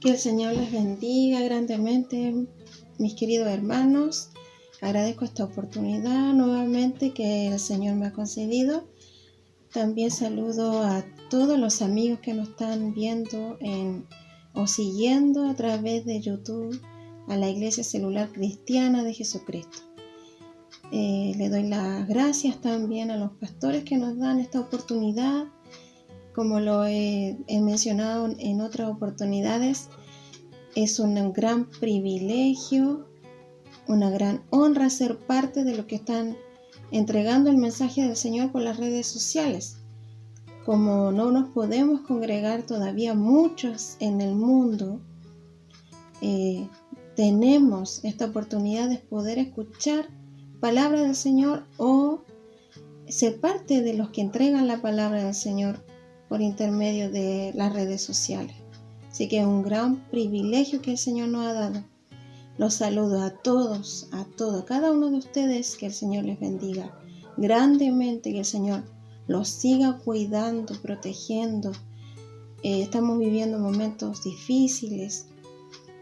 Que el Señor les bendiga grandemente, mis queridos hermanos. Agradezco esta oportunidad nuevamente que el Señor me ha concedido. También saludo a todos los amigos que nos están viendo o siguiendo a través de YouTube a la Iglesia Celular Cristiana de Jesucristo. Le doy las gracias también a los pastores que nos dan esta oportunidad. Como lo he mencionado en otras oportunidades, es un gran privilegio, una gran honra ser parte de lo que están entregando el mensaje del Señor por las redes sociales. Como no nos podemos congregar todavía muchos en el mundo, tenemos esta oportunidad de poder escuchar palabra del Señor o ser parte de los que entregan la palabra del Señor por intermedio de las redes sociales. Así que es un gran privilegio que el Señor nos ha dado. Los saludo a todos, a cada uno de ustedes, que el Señor les bendiga grandemente, que el Señor los siga cuidando, protegiendo. Estamos viviendo momentos difíciles.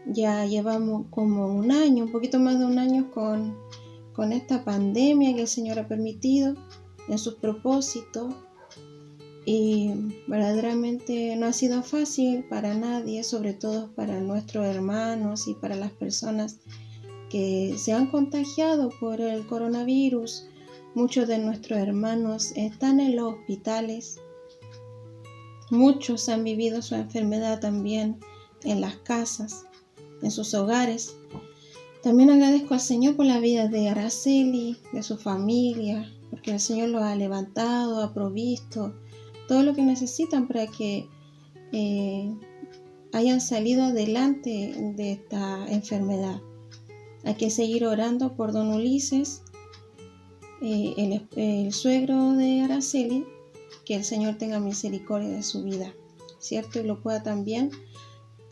Ya llevamos como un año, un poquito más de un año con esta pandemia que el Señor ha permitido en sus propósitos. Y verdaderamente no ha sido fácil para nadie, sobre todo para nuestros hermanos y para las personas que se han contagiado por el coronavirus. Muchos de nuestros hermanos están en los hospitales. Muchos han vivido su enfermedad también en las casas, en sus hogares. También agradezco al Señor por la vida de Araceli, de su familia, porque el Señor los ha levantado, ha provisto todo lo que necesitan para que hayan salido adelante de esta enfermedad. Hay que seguir orando por don Ulises, el suegro de Araceli, que el Señor tenga misericordia de su vida, ¿cierto? Y lo pueda también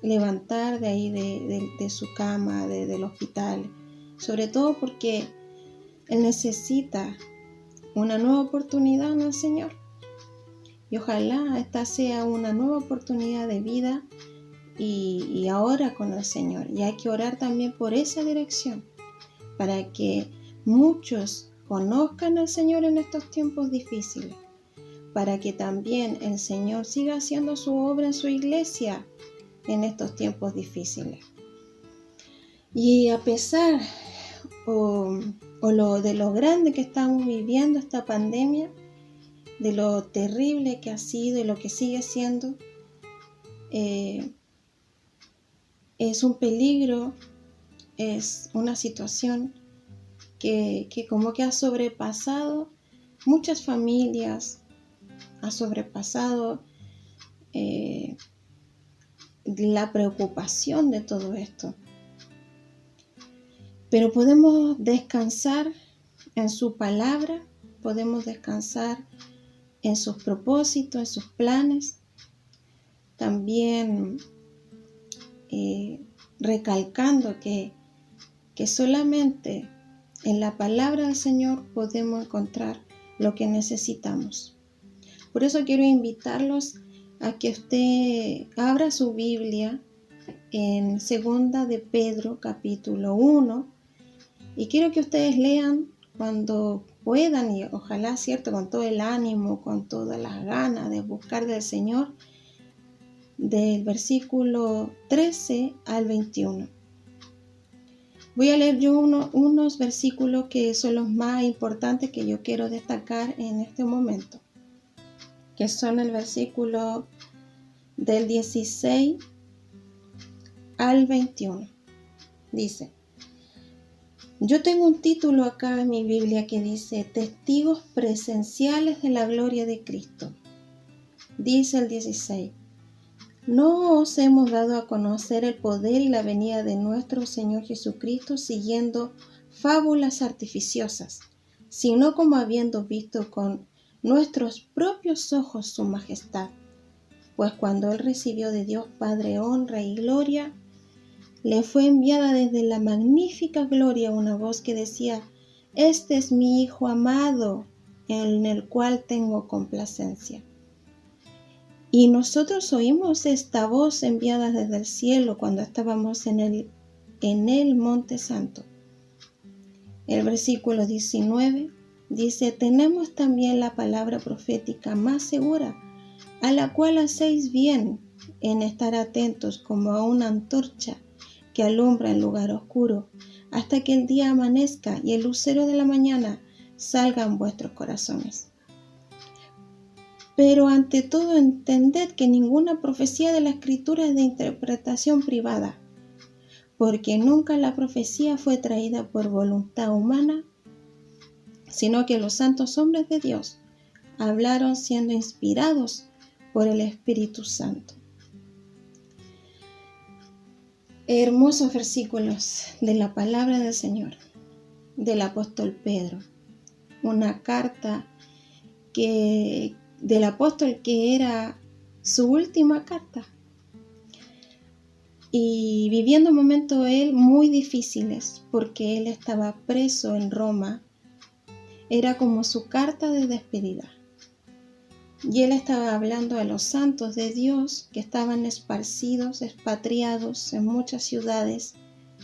levantar de ahí, de su cama, del hospital, sobre todo porque él necesita una nueva oportunidad en el Señor. Y ojalá esta sea una nueva oportunidad de vida y ahora con el Señor. Y hay que orar también por esa dirección, para que muchos conozcan al Señor en estos tiempos difíciles, para que también el Señor siga haciendo su obra en su iglesia en estos tiempos difíciles. Y a pesar de lo grande que estamos viviendo esta pandemia, de lo terrible que ha sido y lo que sigue siendo, es un peligro, es una situación que como que ha sobrepasado muchas familias, ha sobrepasado la preocupación de todo esto. Pero podemos descansar en su palabra, podemos descansar en sus propósitos, en sus planes. También recalcando que solamente en la palabra del Señor podemos encontrar lo que necesitamos. Por eso quiero invitarlos a que usted abra su Biblia en 2 de Pedro capítulo 1 y quiero que ustedes lean cuando puedan y ojalá, cierto, con todo el ánimo, con todas las ganas de buscar del Señor, del versículo 13 al 21. Voy a leer yo unos versículos que son los más importantes que yo quiero destacar en este momento, que son el versículo del 16 al 21. Dice: yo tengo un título acá en mi Biblia que dice Testigos presenciales de la gloria de Cristo. Dice el 16: no os hemos dado a conocer el poder y la venida de nuestro Señor Jesucristo siguiendo fábulas artificiosas, sino como habiendo visto con nuestros propios ojos su majestad. Pues cuando Él recibió de Dios Padre honra y gloria, le fue enviada desde la magnífica gloria una voz que decía: este es mi Hijo amado, en el cual tengo complacencia. Y nosotros oímos esta voz enviada desde el cielo cuando estábamos en el Monte Santo. El versículo 19 dice: tenemos también la palabra profética más segura, a la cual hacéis bien en estar atentos como a una antorcha que alumbra en lugar oscuro, hasta que el día amanezca y el lucero de la mañana salga en vuestros corazones. Pero ante todo entended que ninguna profecía de la Escritura es de interpretación privada, porque nunca la profecía fue traída por voluntad humana, sino que los santos hombres de Dios hablaron siendo inspirados por el Espíritu Santo. Hermosos versículos de la palabra del Señor, del apóstol Pedro. Una carta del apóstol que era su última carta. Y viviendo momentos él muy difíciles, porque él estaba preso en Roma. Era como su carta de despedida. Y él estaba hablando a los santos de Dios que estaban esparcidos, expatriados en muchas ciudades,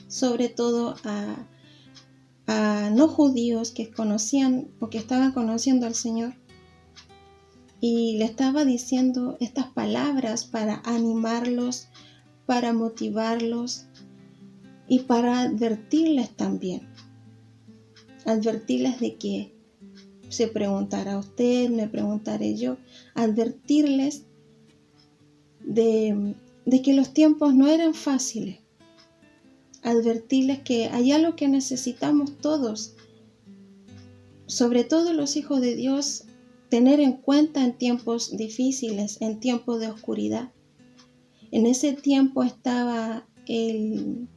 sobre todo a no judíos que conocían o que estaban conociendo al Señor. Y le estaba diciendo estas palabras para animarlos, para motivarlos y para advertirles también. Advertirles de que se preguntará usted, me preguntaré yo, advertirles de que los tiempos no eran fáciles, advertirles que hay algo que necesitamos todos, sobre todo los hijos de Dios, tener en cuenta en tiempos difíciles, en tiempos de oscuridad. En ese tiempo estaba el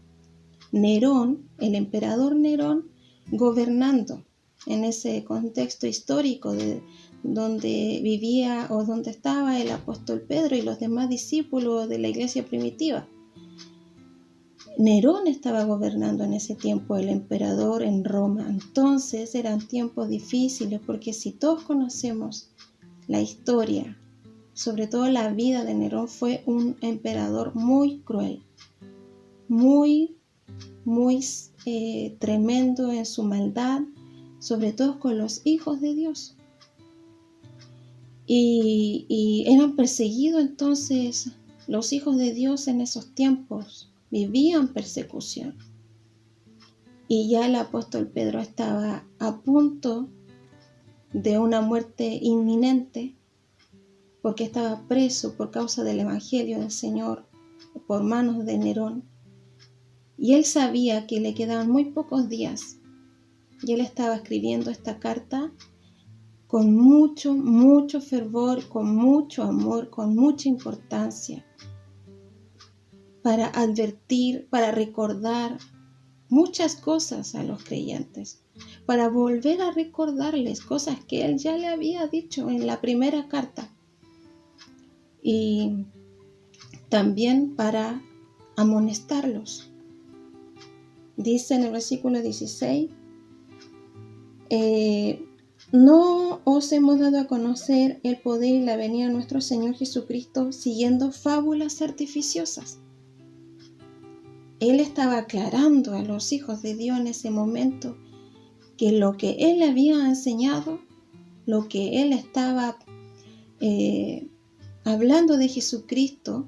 emperador Nerón, gobernando en ese contexto histórico de donde vivía o donde estaba el apóstol Pedro y los demás discípulos de la iglesia primitiva. Nerón estaba gobernando en ese tiempo, el emperador en Roma. Entonces eran tiempos difíciles, porque si todos conocemos la historia, sobre todo la vida de Nerón, fue un emperador muy cruel, muy tremendo en su maldad, sobre todo con los hijos de Dios. Y eran perseguidos entonces los hijos de Dios en esos tiempos, vivían persecución. Y ya el apóstol Pedro estaba a punto de una muerte inminente, porque estaba preso por causa del evangelio del Señor, por manos de Nerón. Y él sabía que le quedaban muy pocos días. Y él estaba escribiendo esta carta con mucho fervor, con mucho amor, con mucha importancia, para advertir, para recordar muchas cosas a los creyentes, para volver a recordarles cosas que él ya le había dicho en la primera carta. Y también para amonestarlos. Dice en el versículo 16, no os hemos dado a conocer el poder y la venida de nuestro Señor Jesucristo siguiendo fábulas artificiosas. Él estaba aclarando a los hijos de Dios en ese momento que lo que él había enseñado, lo que él estaba hablando de Jesucristo,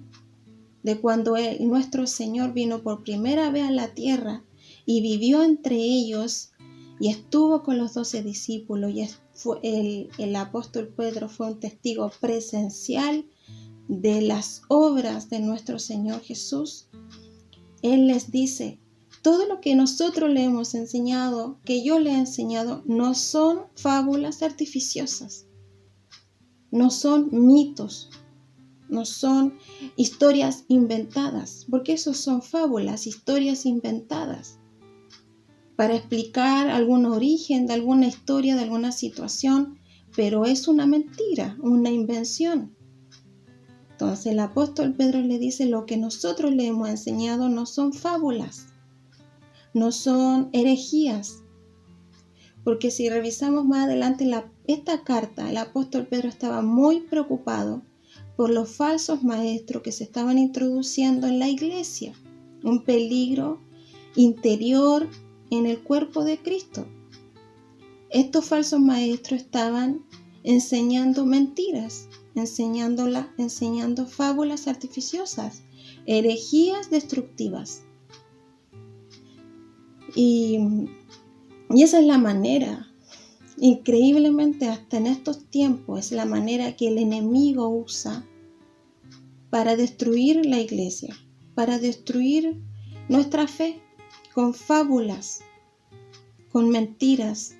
de cuando nuestro Señor vino por primera vez a la tierra y vivió entre ellos y estuvo con los 12 discípulos, y el apóstol Pedro fue un testigo presencial de las obras de nuestro Señor Jesús. Él les dice: todo lo que nosotros le hemos enseñado, que yo le he enseñado, no son fábulas artificiosas, no son mitos, no son historias inventadas, porque esos son fábulas, historias inventadas, para explicar algún origen de alguna historia, de alguna situación, pero es una mentira, una invención. Entonces el apóstol Pedro le dice: lo que nosotros le hemos enseñado no son fábulas, no son herejías, porque si revisamos más adelante esta carta, el apóstol Pedro estaba muy preocupado por los falsos maestros que se estaban introduciendo en la iglesia, un peligro interior en el cuerpo de Cristo. Estos falsos maestros estaban enseñando mentiras, enseñando fábulas artificiosas, herejías destructivas. Y esa es la manera, increíblemente hasta en estos tiempos, es la manera que el enemigo usa para destruir la iglesia, para destruir nuestra fe con fábulas, con mentiras,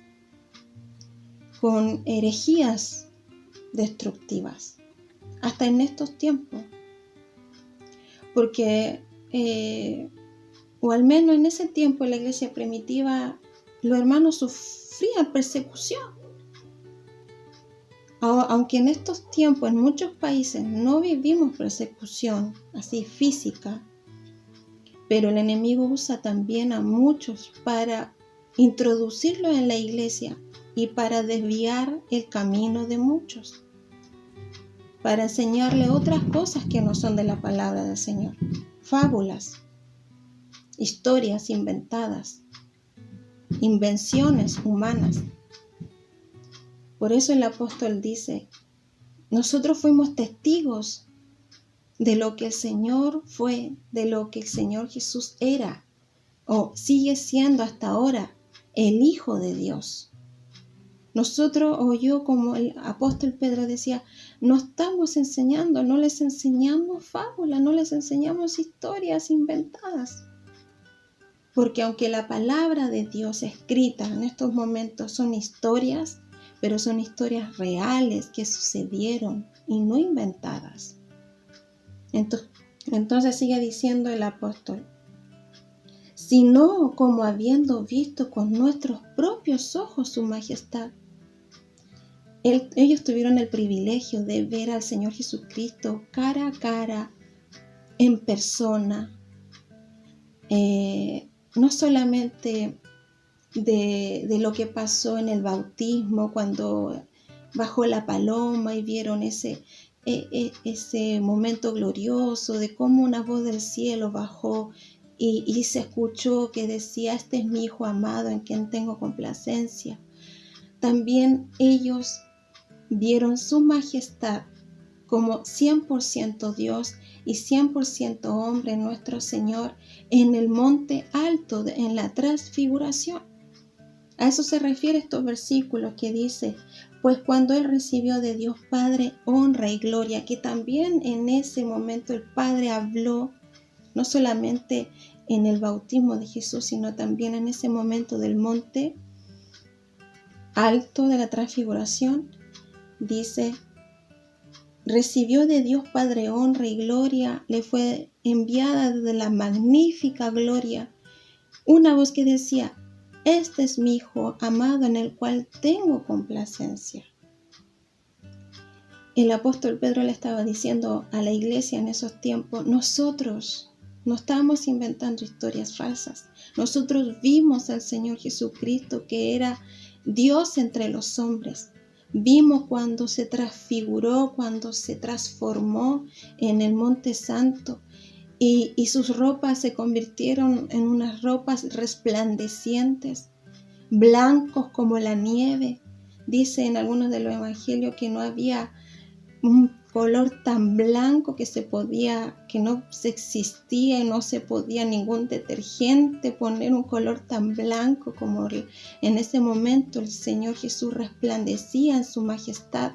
con herejías destructivas, hasta en estos tiempos. Porque, o al menos en ese tiempo en la iglesia primitiva, los hermanos sufrían persecución. Aunque en estos tiempos en muchos países no vivimos persecución así física, pero el enemigo usa también a muchos para introducirlos en la iglesia y para desviar el camino de muchos, para enseñarle otras cosas que no son de la palabra del Señor, fábulas, historias inventadas, invenciones humanas. Por eso el apóstol dice, nosotros fuimos testigos de lo que el Señor fue, de lo que el Señor Jesús era, o sigue siendo hasta ahora, el Hijo de Dios. Nosotros, o yo, como el apóstol Pedro decía, no estamos enseñando, no les enseñamos fábulas, no les enseñamos historias inventadas. Porque aunque la palabra de Dios escrita en estos momentos son historias, pero son historias reales que sucedieron y no inventadas. Entonces sigue diciendo el apóstol, sino como habiendo visto con nuestros propios ojos su majestad. Ellos tuvieron el privilegio de ver al Señor Jesucristo cara a cara, en persona, no solamente de lo que pasó en el bautismo, cuando bajó la paloma y vieron ese momento glorioso de cómo una voz del cielo bajó y se escuchó que decía, este es mi Hijo amado en quien tengo complacencia. También ellos vieron su majestad como 100% Dios y 100% hombre nuestro Señor en el monte alto, en la transfiguración. A eso se refiere estos versículos que dice, pues cuando Él recibió de Dios Padre honra y gloria, que también en ese momento el Padre habló, no solamente en el bautismo de Jesús, sino también en ese momento del monte alto de la transfiguración, dice, recibió de Dios Padre honra y gloria, le fue enviada desde la magnífica gloria una voz que decía, este es mi Hijo amado en el cual tengo complacencia. El apóstol Pedro le estaba diciendo a la iglesia en esos tiempos, nosotros no estábamos inventando historias falsas. Nosotros vimos al Señor Jesucristo que era Dios entre los hombres. Vimos cuando se transfiguró, cuando se transformó en el Monte Santo y sus ropas se convirtieron en unas ropas resplandecientes, blancos como la nieve. Dice en algunos de los evangelios que no había un color tan blanco que no se existía y no se podía ningún detergente poner un color tan blanco como en ese momento el Señor Jesús resplandecía en su majestad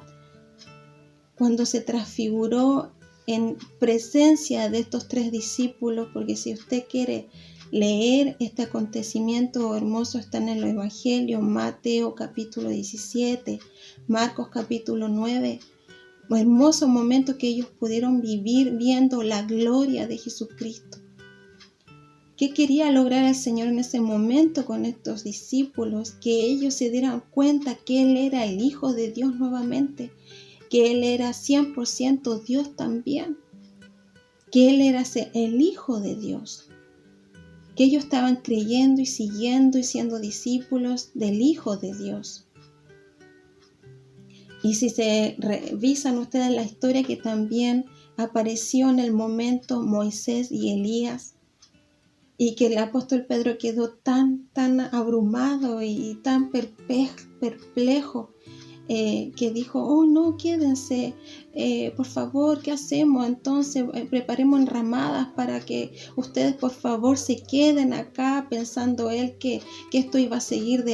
cuando se transfiguró en presencia de estos 3 discípulos, porque si usted quiere leer este acontecimiento hermoso está en el Evangelio, Mateo capítulo 17, Marcos capítulo 9, hermoso momento que ellos pudieron vivir viendo la gloria de Jesucristo. ¿Qué quería lograr el Señor en ese momento con estos discípulos? Que ellos se dieran cuenta que Él era el Hijo de Dios nuevamente, que Él era 100% Dios también, que Él era el Hijo de Dios, que ellos estaban creyendo y siguiendo y siendo discípulos del Hijo de Dios. Y si se revisan ustedes la historia, que también apareció en el momento Moisés y Elías, y que el apóstol Pedro quedó tan abrumado y tan perplejo, que dijo, oh no, quédense, por favor, ¿qué hacemos? Entonces preparemos enramadas para que ustedes por favor se queden acá, pensando él que esto iba a seguir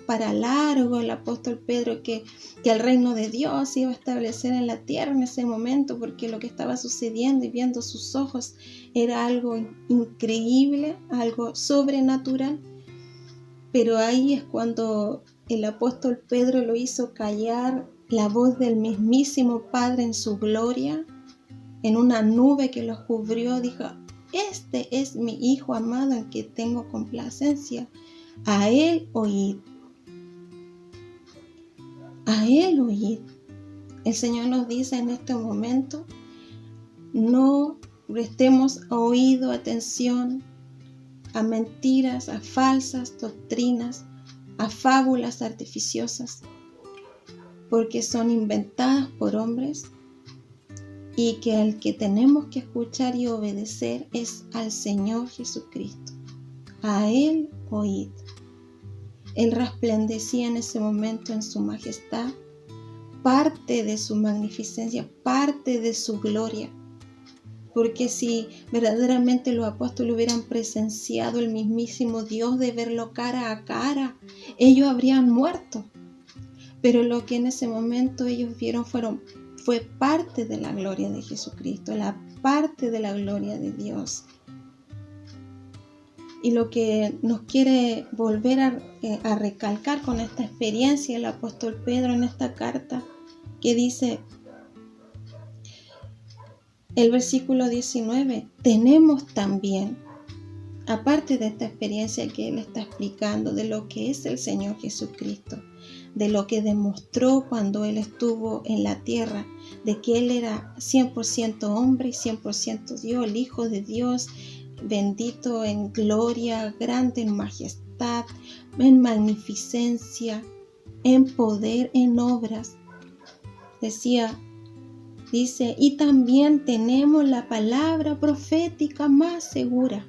para largo, el apóstol Pedro, que el reino de Dios se iba a establecer en la tierra en ese momento, porque lo que estaba sucediendo y viendo sus ojos era algo increíble, algo sobrenatural. Pero ahí es cuando el apóstol Pedro lo hizo callar la voz del mismísimo Padre en su gloria, en una nube que los cubrió. Dijo, este es mi Hijo amado en que tengo complacencia, a Él oíd. A Él oíd. El Señor nos dice en este momento, no prestemos oído, atención a mentiras, a falsas doctrinas, a fábulas artificiosas, porque son inventadas por hombres, y que al que tenemos que escuchar y obedecer es al Señor Jesucristo. A Él oíd. Él resplandecía en ese momento en su majestad, parte de su magnificencia, parte de su gloria. Porque si verdaderamente los apóstoles hubieran presenciado el mismísimo Dios, de verlo cara a cara, ellos habrían muerto. Pero lo que en ese momento ellos vieron fue parte de la gloria de Jesucristo, la parte de la gloria de Dios. Y lo que nos quiere volver a recalcar con esta experiencia el apóstol Pedro en esta carta, que dice el versículo 19, tenemos también, aparte de esta experiencia que él está explicando, de lo que es el Señor Jesucristo, de lo que demostró cuando él estuvo en la tierra, de que él era 100% hombre y 100% Dios, el Hijo de Dios, bendito en gloria, grande en majestad, en magnificencia, en poder, en obras. Dice, y también tenemos la palabra profética más segura,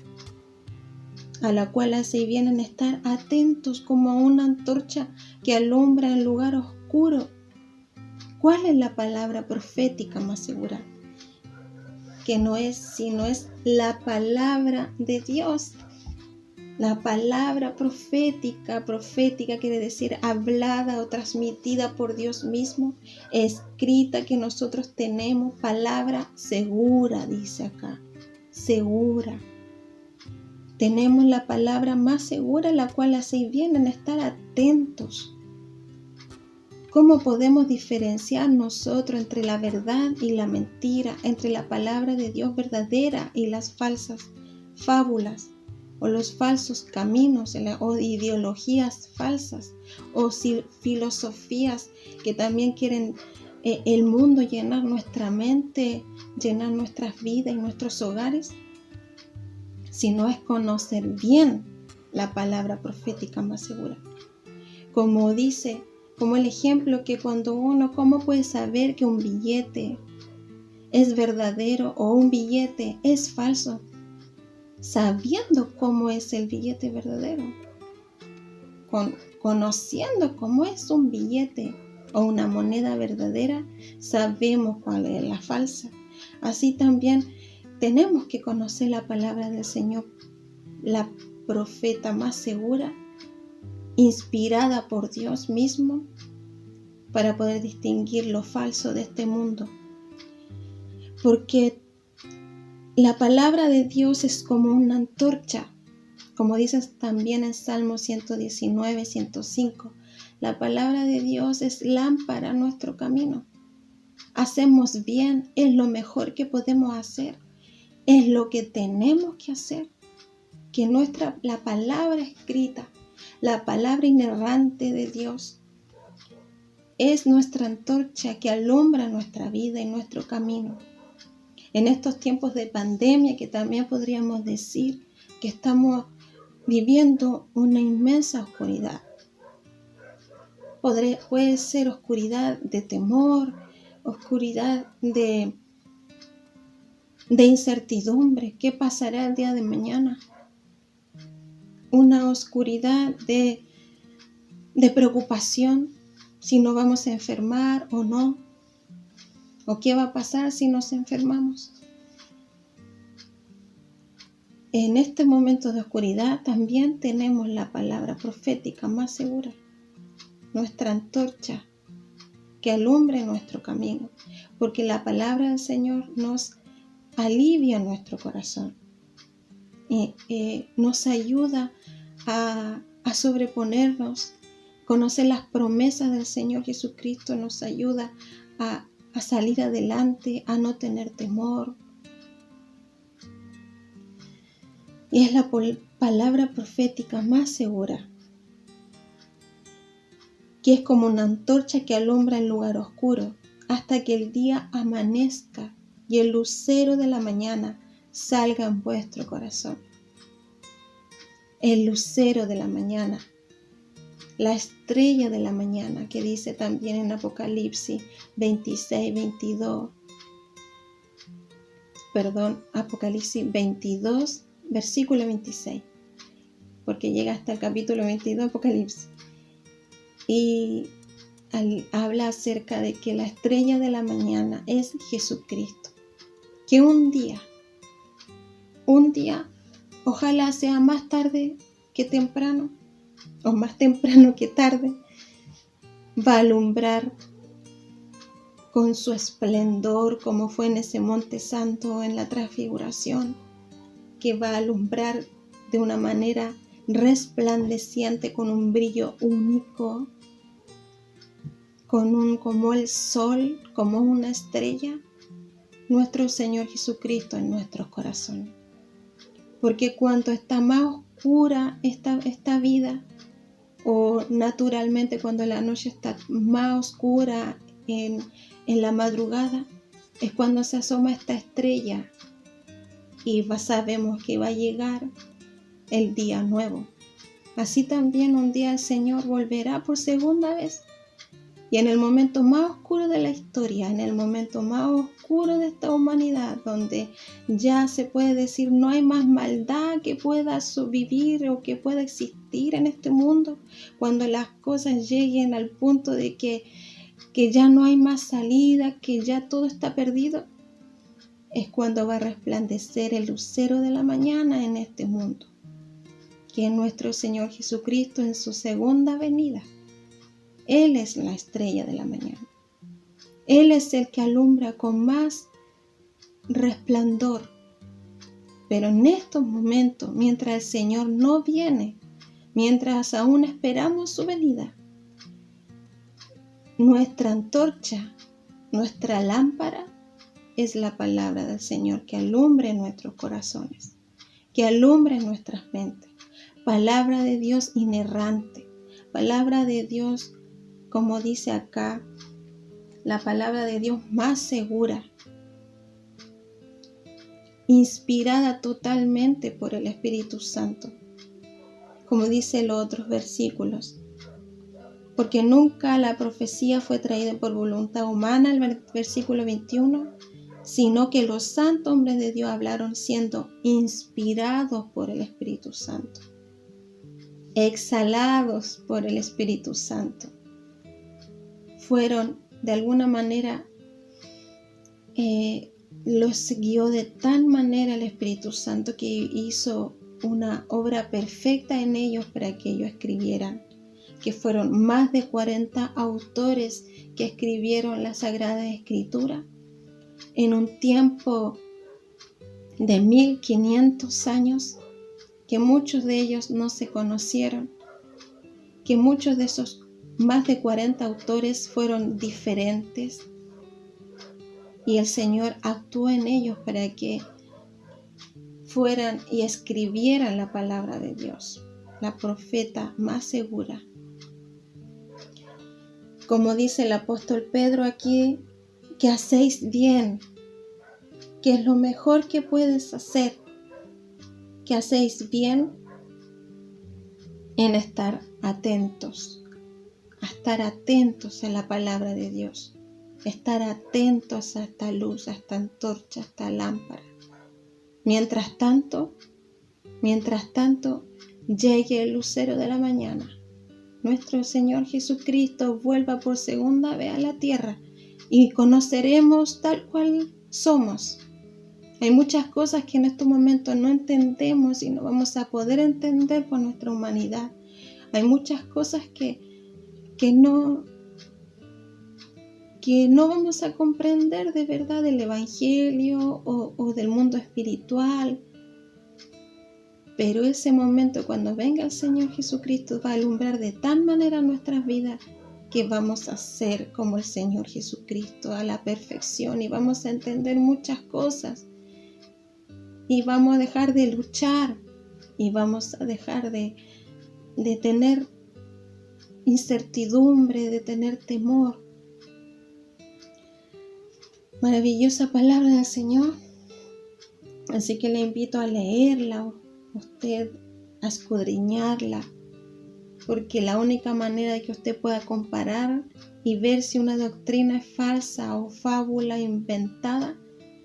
a la cual hace bien en estar atentos como a una antorcha que alumbra en lugar oscuro. ¿Cuál es la palabra profética más segura? Que no es sino es la palabra de Dios. La palabra profética quiere decir hablada o transmitida por Dios mismo, escrita, que nosotros tenemos, palabra segura, dice acá, segura. Tenemos la palabra más segura, la cual hace bien en estar atentos. ¿Cómo podemos diferenciar nosotros entre la verdad y la mentira, entre la palabra de Dios verdadera y las falsas fábulas, o los falsos caminos, o ideologías falsas, o filosofías que también quieren el mundo llenar nuestra mente, llenar nuestras vidas y nuestros hogares? Si no es conocer bien la palabra profética más segura. Como dice, como el ejemplo que cuando ¿cómo puede saber que un billete es verdadero o un billete es falso? Sabiendo cómo es el billete verdadero, conociendo cómo es un billete o una moneda verdadera, sabemos cuál es la falsa. Así también tenemos que conocer la palabra del Señor, la profeta más segura, inspirada por Dios mismo, para poder distinguir lo falso de este mundo. Porque la palabra de Dios es como una antorcha, como dices también en Salmo 119, 105. La palabra de Dios es lámpara a nuestro camino. Hacemos bien, es lo mejor que podemos hacer, es lo que tenemos que hacer. Que la palabra escrita, la palabra inerrante de Dios, es nuestra antorcha que alumbra nuestra vida y nuestro camino. En estos tiempos de pandemia, que también podríamos decir que estamos viviendo una inmensa oscuridad. puede ser oscuridad de temor, oscuridad de incertidumbre. ¿Qué pasará el día de mañana? Una oscuridad de preocupación, si nos vamos a enfermar o no, o qué va a pasar si nos enfermamos. En este momento de oscuridad también tenemos la palabra profética más segura, nuestra antorcha que alumbre nuestro camino, porque la palabra del Señor nos alivia nuestro corazón y nos ayuda a sobreponernos. Conocer las promesas del Señor Jesucristo nos ayuda a salir adelante, a no tener temor. Y es la palabra profética más segura, que es como una antorcha que alumbra el lugar oscuro hasta que el día amanezca y el lucero de la mañana salga en vuestro corazón. El lucero de la mañana, la estrella de la mañana, que dice también en Apocalipsis 22, versículo 26, porque llega hasta el capítulo 22 de Apocalipsis. Y habla acerca de que la estrella de la mañana es Jesucristo. Que un día, ojalá sea más tarde que temprano, o más temprano que tarde, va a alumbrar con su esplendor, como fue en ese monte santo en la transfiguración, que va a alumbrar de una manera resplandeciente, con un brillo único, como el sol, como una estrella, nuestro Señor Jesucristo en nuestros corazones. Porque cuando está más oscura esta vida, o naturalmente cuando la noche está más oscura en la madrugada, es cuando se asoma esta estrella y sabemos que va a llegar el día nuevo. Así también un día el Señor volverá por segunda vez. Y en el momento más oscuro de la historia, en el momento más oscuro de esta humanidad, donde ya se puede decir no hay más maldad que pueda vivir o que pueda existir en este mundo, cuando las cosas lleguen al punto de que ya no hay más salida, que ya todo está perdido, es cuando va a resplandecer el lucero de la mañana en este mundo, que es nuestro Señor Jesucristo en su segunda venida. Él es la estrella de la mañana. Él es el que alumbra con más resplandor. Pero en estos momentos, mientras el Señor no viene, mientras aún esperamos su venida, nuestra antorcha, nuestra lámpara, es la palabra del Señor que alumbre nuestros corazones, que alumbre nuestras mentes. Palabra de Dios inerrante, palabra de Dios, como dice acá, la palabra de Dios más segura, inspirada totalmente por el Espíritu Santo, como dice los otros versículos, porque nunca la profecía fue traída por voluntad humana, el versículo 21, sino que los santos hombres de Dios hablaron siendo inspirados por el Espíritu Santo, exhalados por el Espíritu Santo. Fueron de alguna manera, los guió de tal manera el Espíritu Santo que hizo una obra perfecta en ellos para que ellos escribieran, que fueron más de 40 autores que escribieron la Sagrada Escritura en un tiempo de 1500 años, que muchos de ellos no se conocieron, que muchos de esos más de 40 autores fueron diferentes, y el Señor actuó en ellos para que fueran y escribieran la palabra de Dios, la profeta más segura. Como dice el apóstol Pedro aquí, que hacéis bien, que es lo mejor que puedes hacer, que hacéis bien en estar atentos a estar atentos a la palabra de Dios, estar atentos a esta luz, a esta antorcha, a esta lámpara. Mientras tanto, llegue el lucero de la mañana, nuestro Señor Jesucristo vuelva por segunda vez a la tierra y conoceremos tal cual somos. Hay muchas cosas que en estos momentos no entendemos y no vamos a poder entender por nuestra humanidad. Hay muchas cosas que no vamos a comprender de verdad del Evangelio o del mundo espiritual. Pero ese momento, cuando venga el Señor Jesucristo, va a alumbrar de tal manera nuestras vidas que vamos a ser como el Señor Jesucristo a la perfección y vamos a entender muchas cosas y vamos a dejar de luchar y vamos a dejar de tener incertidumbre, de tener temor. Maravillosa palabra del Señor. Así que le invito a leerla, usted a escudriñarla, porque la única manera de que usted pueda comparar y ver si una doctrina es falsa o fábula inventada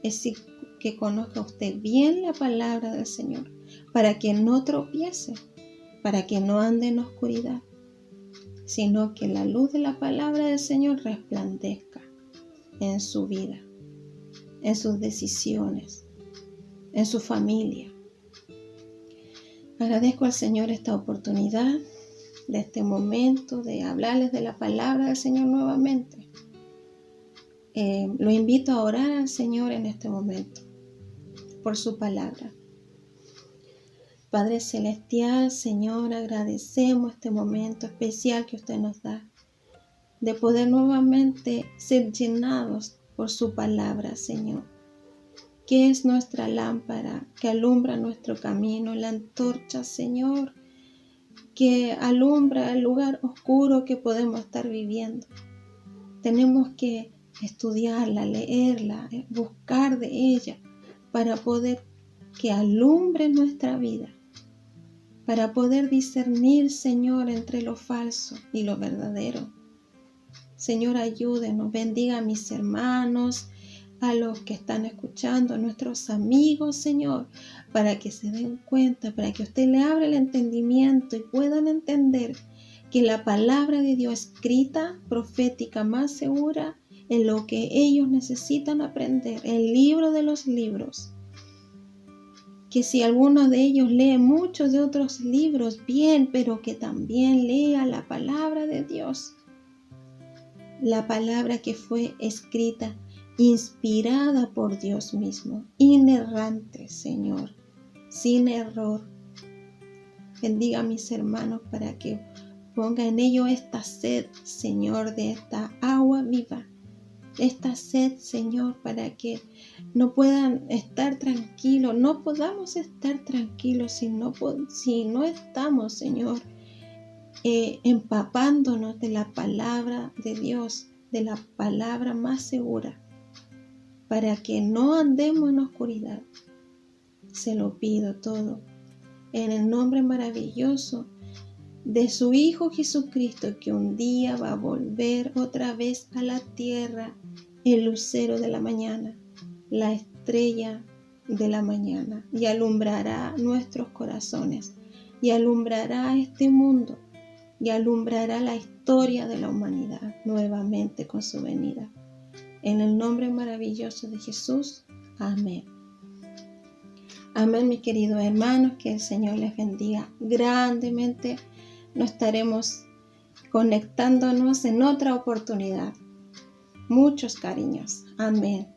es que conozca usted bien la palabra del Señor, para que no tropiece, para que no ande en oscuridad, sino que la luz de la palabra del Señor resplandezca en su vida, en sus decisiones, en su familia. Agradezco al Señor esta oportunidad, de este momento, de hablarles de la palabra del Señor nuevamente. Lo invito a orar al Señor en este momento, por su palabra. Padre Celestial, Señor, agradecemos este momento especial que usted nos da, de poder nuevamente ser llenados por su palabra, Señor, que es nuestra lámpara, que alumbra nuestro camino, la antorcha, Señor, que alumbra el lugar oscuro que podemos estar viviendo. Tenemos que estudiarla, leerla, buscar de ella para poder que alumbre nuestra vida, para poder discernir, Señor, entre lo falso y lo verdadero. Señor, ayúdenos, bendiga a mis hermanos, a los que están escuchando, a nuestros amigos, Señor, para que se den cuenta, para que usted le abra el entendimiento y puedan entender que la palabra de Dios escrita, profética, más segura en lo que ellos necesitan aprender, el libro de los libros. Que si alguno de ellos lee muchos de otros libros, bien, pero que también lea la palabra de Dios. La palabra que fue escrita, inspirada por Dios mismo, inerrante, Señor, sin error. Bendiga a mis hermanos para que ponga en ellos esta sed, Señor, de esta agua viva. Esta sed, Señor, para que no puedan estar tranquilos, no podamos estar tranquilos si no estamos, Señor, empapándonos de la palabra de Dios, de la palabra más segura, para que no andemos en oscuridad. Se lo pido todo en el nombre maravilloso de su Hijo Jesucristo, que un día va a volver otra vez a la tierra, el lucero de la mañana, la estrella de la mañana, y alumbrará nuestros corazones, y alumbrará este mundo, y alumbrará la historia de la humanidad nuevamente con su venida. En el nombre maravilloso de Jesús. Amén. Amén, mis queridos hermanos, que el Señor les bendiga grandemente. Nos estaremos conectándonos en otra oportunidad. Muchos cariños. Amén.